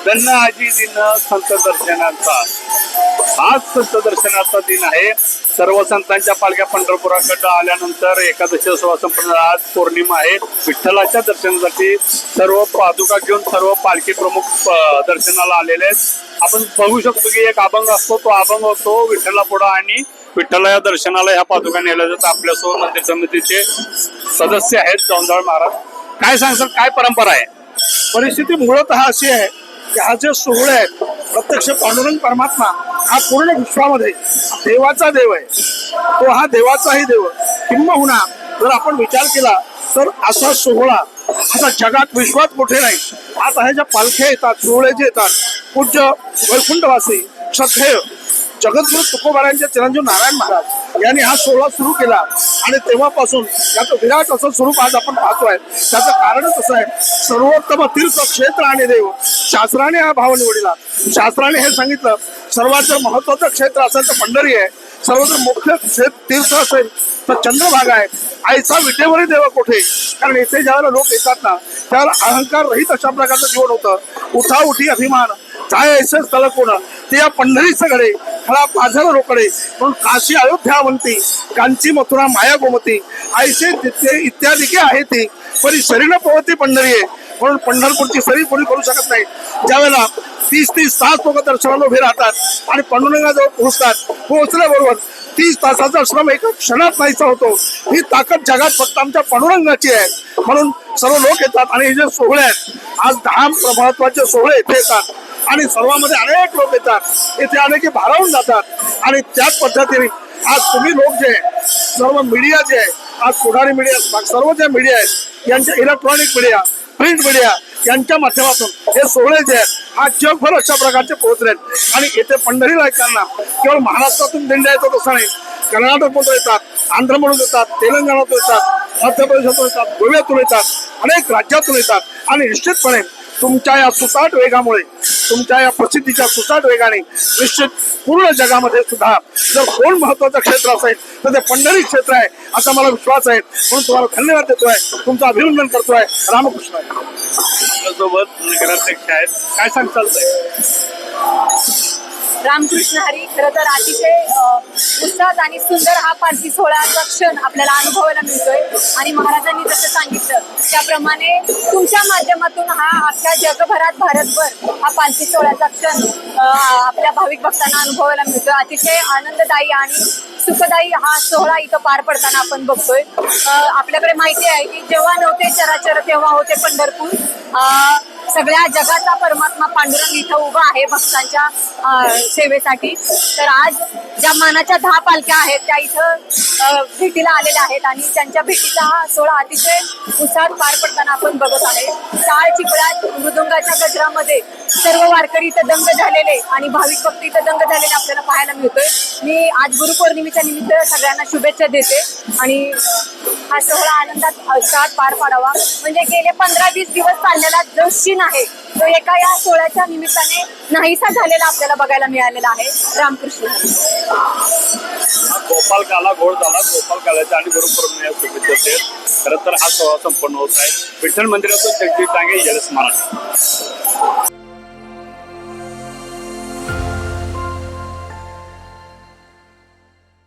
धन्य आजी दिन संत दर्शनाचा आज संत दर्शनाचा दिन आहे। सर्व संतांच्या पालख्या पंढरपुराकडे आल्यानंतर एकादशी सोहळा संपन्न, आज पौर्णिमा आहे। विठ्ठलाच्या दर्शनासाठी सर्व पादुका घेऊन सर्व पालखी प्रमुख दर्शनाला आलेले आहेत। आपण बघू शकतो की एक अभंग असतो, तो अभंग होतो विठ्ठला पुढे आणि विठ्ठला या दर्शनाला ह्या पादुका नेल्या जातात। आपल्यासोबत मंदिर समितीचे सदस्य आहेत जौंदाळ महाराज, काय सांगतात, काय परंपरा आहे? परिस्थिती मूळतः अशी आहे की हा जे सोहळे आहेत, प्रत्यक्ष पांडुरंग परमात्मा हा पूर्ण विश्वामध्ये देवाचा देव आहे। तो हा देवाचाही देव। किंबहुना जर आपण विचार केला तर असा सोहळा असा जगात विश्वात कुठे नाही। आता ह्या ज्या पालख्या येतात, सोहळे जे येतात, पूज्य वैकुंठवासी श्रद्धेय जगद्गुरु तुकोबारायांचे चिरंजीव नारायण महाराज यांनी हा सोहळा सुरू केला आणि तेव्हापासून याचं विराट असं स्वरूप आज आपण पाहतोय। त्याचं कारणच असं आहे, सर्वोत्तम तीर्थ क्षेत्र आणि देव शास्त्राने हा भाव निवडला। शास्त्राने हे सांगितलं, सर्वात जर महत्वाचं क्षेत्र असेल तर पंढरी आहे, सर्व जर मुख्य तीर्थ असेल तर चंद्रभागा आहे। आईचा विटेवरी देव कोठे, कारण इथे ज्यावेळेला लोक येतात ना त्यावेळेला अहंकार रहित अशा प्रकारचं जीवन होतं। उठा उठी अभिमान काय ऐसे स्थळ कोण, ते या पंढरीचं घडे खळा पाझर रोकडे, म्हणून काशी अयोध्या म्हणती कांची मथुरा माया गोमती, ऐसे तिथे इत्यादी के आहे ती परी शरीर पवती पंढरी आहे। म्हणून पंढरपूरची सरी कोणी करू शकत नाही। ज्यावेळेला 30-30 तास लोक दर्शनाला उभे राहतात आणि पांडुरंगाजवळ पोहोचतात, पोहोचल्याबरोबर 30 तासाचा श्रम एका क्षणात नाहीसा होतो। ही ताकद जगात फक्त आमच्या पांडुरंगाची आहे। म्हणून सर्व लोक येतात आणि हे जे सोहळे आहेत, आज 10 महत्वाचे सोहळे इथे येतात आणि सर्वांमध्ये अनेक लोक येतात। इथे अनेक भारावून जातात आणि त्याच पद्धतीने आज तुम्ही लोक जे आहे, सर्व मीडिया जे आहे, आज पुढारी मीडिया, सर्व ज्या मीडिया आहेत, यांच्या इलेक्ट्रॉनिक मीडिया, प्रिंट मीडिया यांच्या माध्यमातून हे सोहळे जे आहेत आज जगभर अशा प्रकारचे पोहोचलेत। आणि येथे पंढरीला येताना केवळ महाराष्ट्रातून दिंड्या येतात असं नाही, कर्नाटकमधून येतात, आंध्रमधून येतात, तेलंगणातून येतात, मध्य प्रदेशातून येतात, गोव्यातून येतात, अनेक राज्यातून येतात। आणि निश्चितपणे तुमच्या या सुसाट वेगामुळे, तुमच्या या प्रसिद्धीच्या सुसाट वेगाने निश्चित पूर्ण जगामध्ये सुद्धा जर कोण महत्वाचं क्षेत्र असेल तर ते पंढरी क्षेत्र आहे असा मला विश्वास आहे। म्हणून तुम्हाला धन्यवाद देतोय, तुमचं अभिनंदन करतोय। रामकृष्ण। आपल्यासोबत नगराध्यक्ष आहेत, काय सांगताल? रामकृष्ण हरी। खरं तर अतिशय उत्साहात आणि सुंदर हा पालखी सोहळ्याचा क्षण आपल्याला अनुभवायला मिळतोय आणि महाराजांनी जसं सांगितलं त्याप्रमाणे तुमच्या माध्यमातून हा अख्ख्या जगभरात, भारतभर हा पालखी सोहळ्याचा क्षण आपल्या भाविक भक्तांना अनुभवायला मिळतोय। अतिशय आनंददायी आणि सुखदायी हा सोहळा इथं पार पडताना आपण बघतोय। आपल्याकडे माहिती आहे की जेव्हा नव्हते चराचर तेव्हा होते पंढरपूर। सगळ्या जगाचा परमात्मा पांडुरंग इथं उभा आहे भक्तांच्या सेवेसाठी। तर आज ज्या मानाच्या 10 पालख्या आहेत त्या इथं भेटीला आलेल्या आहेत आणि त्यांच्या भेटीचा हा सोहळा अतिशय उत्साहात पार पडताना आपण बघत आहे। टाळ चिपळ्यात मृदुंगाच्या गजरामध्ये सर्व वारकरी इथं दंग झालेले आणि भाविक भक्त इथं दंग झालेले आपल्याला पाहायला मिळतोय। मी आज गुरुपौर्णिमेच्या निमित्त सगळ्यांना शुभेच्छा देते आणि हा सोहळा आनंदात उत्साहात पार पाडावा। म्हणजे गेले 15-20 दिवस चाललेला जो शीण आहे तो एका या सोहळ्याच्या निमित्ताने नाहीसा झालेला आपल्याला बघायला मिळालेला आहे। रामकृष्ण। गोपाल काला घोड झाला, गोपाल काल्याच्या आणि गुरुपौर्णिमेच्या शुभेच्छा। खरं तर हा सोहळा संपन्न होत आहे। विठ्ठल मंदिरातून जगदीश डांगे, येस मराठी।